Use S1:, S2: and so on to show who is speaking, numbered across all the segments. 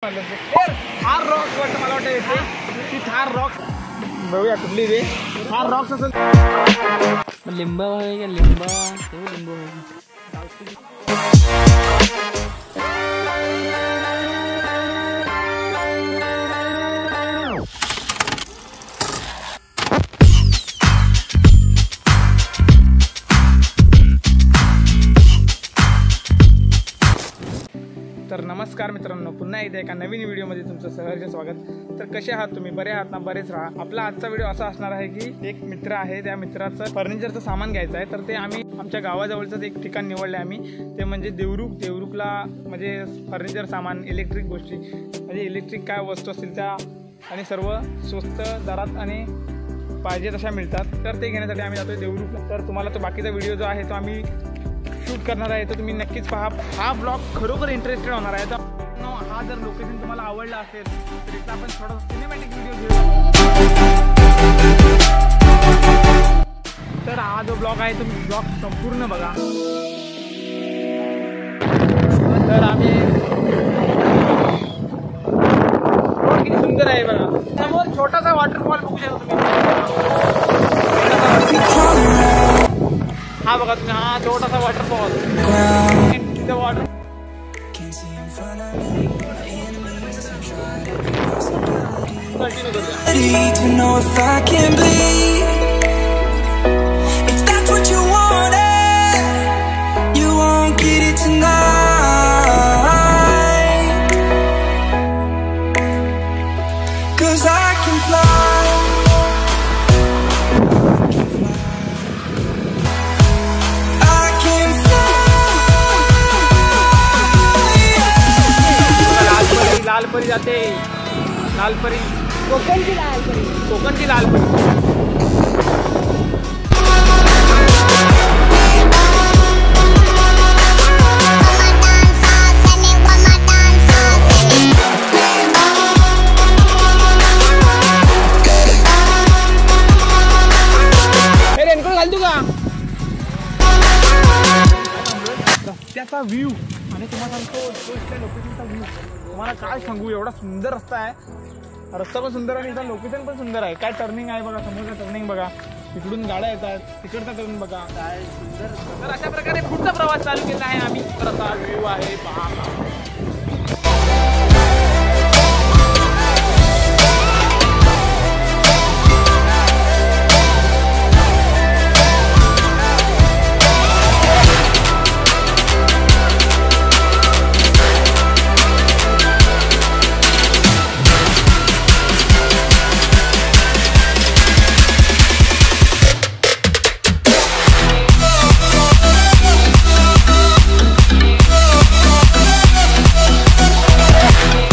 S1: Thar Roxx वाटतं मला वाटतं येते ती थार रॉक्स बघूया कुठली रे थार रॉक्स असेल
S2: लिंबा आहे का लिंबा लिंबू
S1: तर नमस्कार मित्रांनो, पुन्हा एकदा एका नवीन व्हिडिओमध्ये तुमचं सहर्ष स्वागत। तर कसे आहात तुम्ही? बरे आहात ना? बरेच राहा। आपला आजचा व्हिडिओ असा असणार आहे की एक मित्र आहे, त्या मित्राचं फर्निचरचं सामान घ्यायचं आहे। तर ते आम्ही आमच्या गावाजवळचं एक ठिकाण निवडले आम्ही, ते म्हणजे देवरुखला म्हणजे फर्निचर सामान, इलेक्ट्रिक गोष्टी म्हणजे इलेक्ट्रिक काय वस्तू असतील त्या आणि सर्व स्वस्त दरात आणि पाहिजे तशा मिळतात। तर ते घेण्यासाठी आम्ही जातोय देवरुखला। तर तुम्हाला तो बाकीचा व्हिडिओ जो आहे तो आम्ही शूट करणार आहे, तर तुम्ही नक्कीच पहा। हा ब्लॉग खरोखर इंटरेस्टेड होणार आहे। तर हा जर लोकेशन तुम्हाला आवडला असेल तर इथं आपण थोडा सिनेमॅटिक व्हिडिओ घेऊ। तर हा जो ब्लॉग आहे तुम्ही ब्लॉग संपूर्ण बघा। तर आम्ही रोड किती सुंदर आहे बघा, समोर छोटासा वॉटरफॉल बघू शकता तुम्ही। हा बघा तुम्ही, हा छोटासा वॉटरफॉल तिथे वॉटर लालपरी जाते, लालपरी कोकणची लालपरी, कोकणची लालपरी। रेनकोट घालतो का? रस्त्याचा व्ह्यू आणि तुम्हाला सांगतो लोकेशनचा व्ह्यू तुम्हाला काय सांगू, एवढा सुंदर रस्ता आहे। रस्ता पण सुंदर आणि इथं लोकेशन पण सुंदर आहे। काय टर्निंग आहे बघा, समोरचा टर्निंग बघा, इकडून गाड्या येतात, तिकडचा टर्निंग बघा, काय सुंदर। तर अशा प्रकारे पुढचा प्रवास चालू केला आहे आम्ही। तर आता व्ह्यू आहे पहा।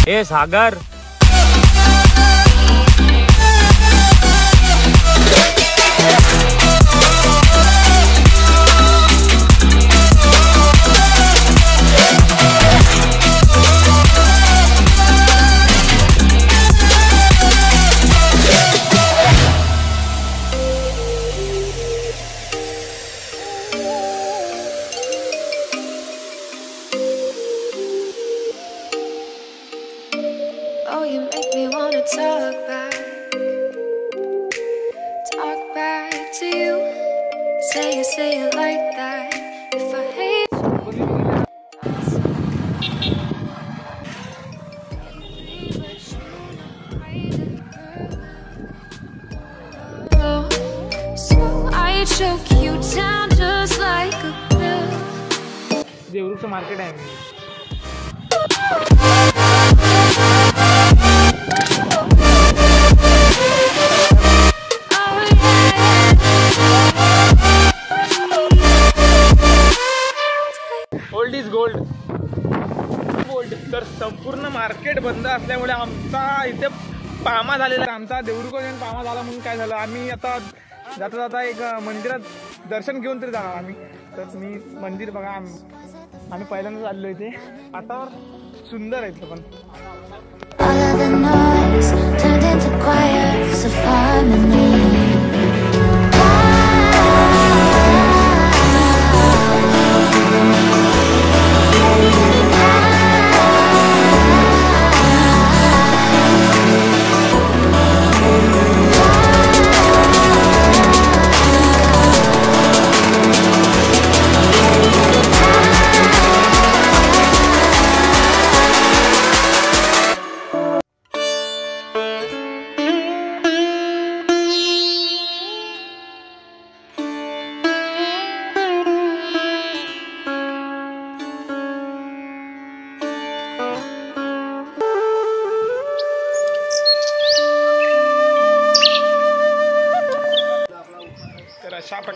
S2: ए सागर
S3: Oh, you make me wanna talk back to you. Say it like that. If I hate you, so I choke you down just like a pill.
S1: देवरुखचं मार्केट आहे। Old is gold, gold. तर संपूर्ण market बंद असल्यामुळे आमचा इथे पामा झालेला आहे। आमचा देवरुख पामा झाला म्हणून काय झालं, आम्ही आता जाता जाता एक मंदिरात दर्शन घेऊन तरी जाणार आम्ही। तर मी मंदिर बघा, आम्ही पहिल्यांदा चाललो इथे। वातावरण सुंदर आहे इथं पण।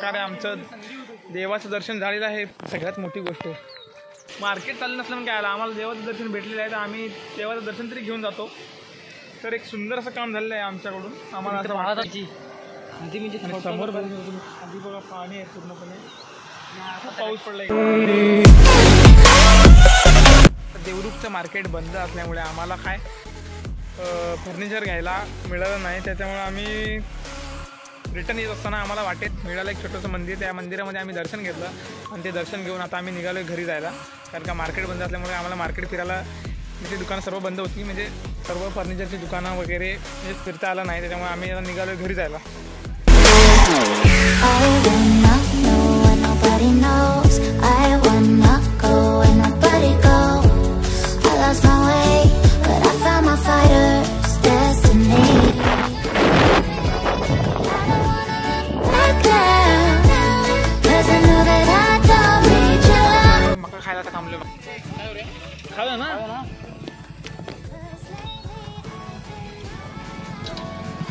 S1: प्रकारे आमचं देवाचं दर्शन झालेलं आहे, सगळ्यात मोठी गोष्ट. मार्केट चाललं नसलं मग काय आलं, आम्हाला देवाचं दर्शन भेटलेलं आहे तर आम्ही देवाचं दर्शन तरी घेऊन जातो. तर एक सुंदर असं काम झालेलं आहे आमच्याकडून. आम्हाला असं वाटतं आणि समोर आधी बघा पाणी आहे पूर्णपणे, पाऊस पडलाय. देवरुखचं मार्केट बंद असल्यामुळे आम्हाला काय फर्निचर घ्यायला मिळालं नाही. त्याच्यामुळे आम्ही रिटर्न येत असताना आम्हाला वाटेत मिळालं एक छोटंसं मंदिर. त्या मंदिरामध्ये आम्ही दर्शन घेतलं आणि ते दर्शन घेऊन आता आम्ही निघालो घरी जायला. कारण का मार्केट बंद असल्यामुळे आम्हाला मार्केट फिरायला म्हणजे दुकानं सर्व बंद होती, म्हणजे सर्व फर्निचरची दुकानं वगैरे म्हणजे फिरता आलं नाही. त्याच्यामुळे आम्ही आता निघालो घरी जायला. मका खायला तर थांबलो. खाल्लं ना,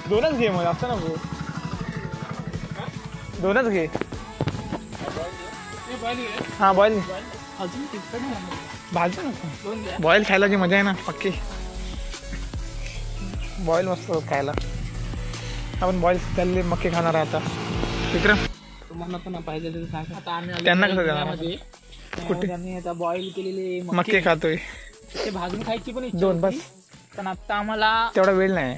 S1: दोनच घे मग, असं नको, दोनच घे. हां बॉईल भाजी नको, बॉईल खायला जी मजा आहे ना पक्की. बॉईल मस्त खायला. आपण बॉईल त्याले मक्के खाणार आहे आता. विक्रम
S2: तुम्हाला पण पाहिजे तर सांगा. आता आम्ही
S1: त्यांना कसं देणार? कुठे
S2: आता बॉईल केलेले
S1: मक्के खातोय
S2: ते भाजून खायची पण इच्छा
S1: दोन बस.
S2: होती. पण आता आम्हाला
S1: तेवढा वेळ नाही.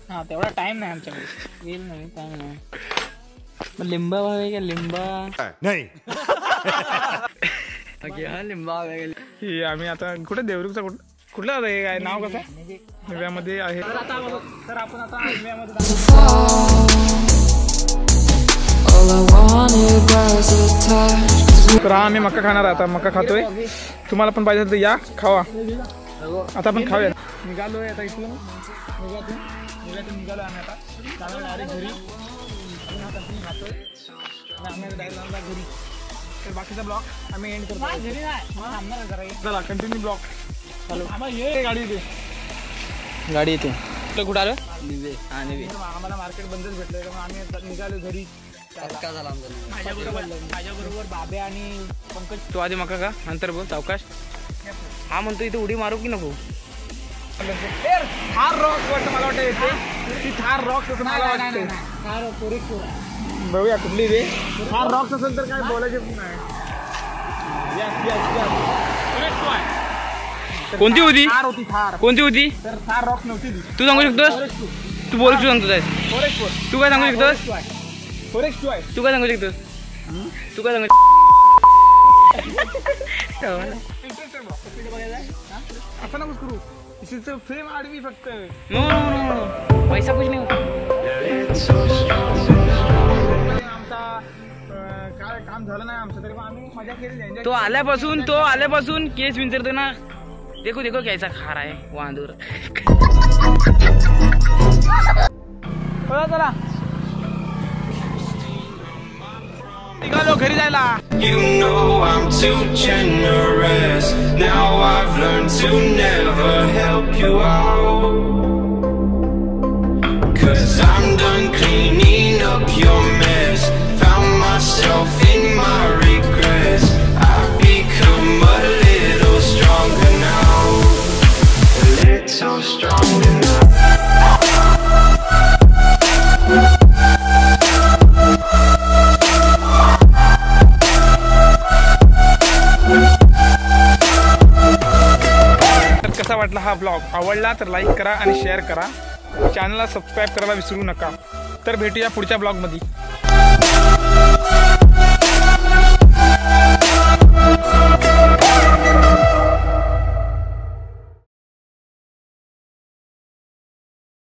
S2: हा तेवढा टाइम नाही आमच्याकडे, वेळ नाही, टाइम नाही. मग लिंबा हवे का? लिंबा
S4: नाही.
S2: लिंबा हवे.
S1: ही आम्ही आता कुठे देवरुखचा कुठला होता हे काय नाव कसं निव्यामध्ये आहे.
S2: तर आपण आता निव्यामध्ये
S1: तर हा आम्ही मका खाणार आता. मका खातोय. तुम्हाला पण पाहिजे तर या खावा. आता आपण खाऊया. निघालोय आता इथून, निघालो आम्ही आता डायरेक्ट घरी. खातोय आम्ही डायरेक्ट घरी. तर बाकीचा ब्लॉग आम्ही एंड करतो. चला कंटिन्यू ब्लॉग चालू. गाडी येते,
S2: गाडी येते. कुठं आलं?
S1: आम्हाला मार्केट बंदच भेटलं त्यामुळे आम्ही निघालो घरी.
S2: माझ्याबरोबर बाबे आणि पंकज. तू आधी मका का नंतर बोल सावकाश. हा म्हणतो इथे उडी मारू की नको?
S1: थार रॉक वाटतं मला वाटतं येते ती. थार रॉक असं मला वाटतं. बघूया कुठली रे. थार रॉक्स असेल तर काय बोलायचे नाही.
S2: कोणती होती?
S1: थार होती. थार
S2: कोणती होती?
S1: तर थार रॉक नव्हती ती.
S2: तू सांगू शकतोस? तू बोलू सांगतो तू काय सांगू शकतोस?
S1: फोरेक्स टू आहे.
S2: तू काय सांगू शकतोस? तू काय सांगू
S1: असं नकोच करू. इसीचं फ्रेम आडवी फक्त.
S2: नो पैसा कुछ नाही.
S1: आमचा काय काम झालं नाही आमचं तरी आम्ही मजा केली.
S2: तो आल्यापासून केस विंचरतो ना. देखो कैसा खा रहा है वांदूर.
S1: चला निघालो घरी जायला.
S5: You know I'm too generous. Now I've learned to never help you out. 'Cause I'm done cleaning up your mess. Found myself in my regrets. I've become a little stronger now. A little stronger now.
S1: कसा वाटला हा blog? आवडला तर like करा आणि share करा. चॅनलला subscribe करायला विसरू नका. तर भेटूया पुढच्या ब्लॉगमध्ये.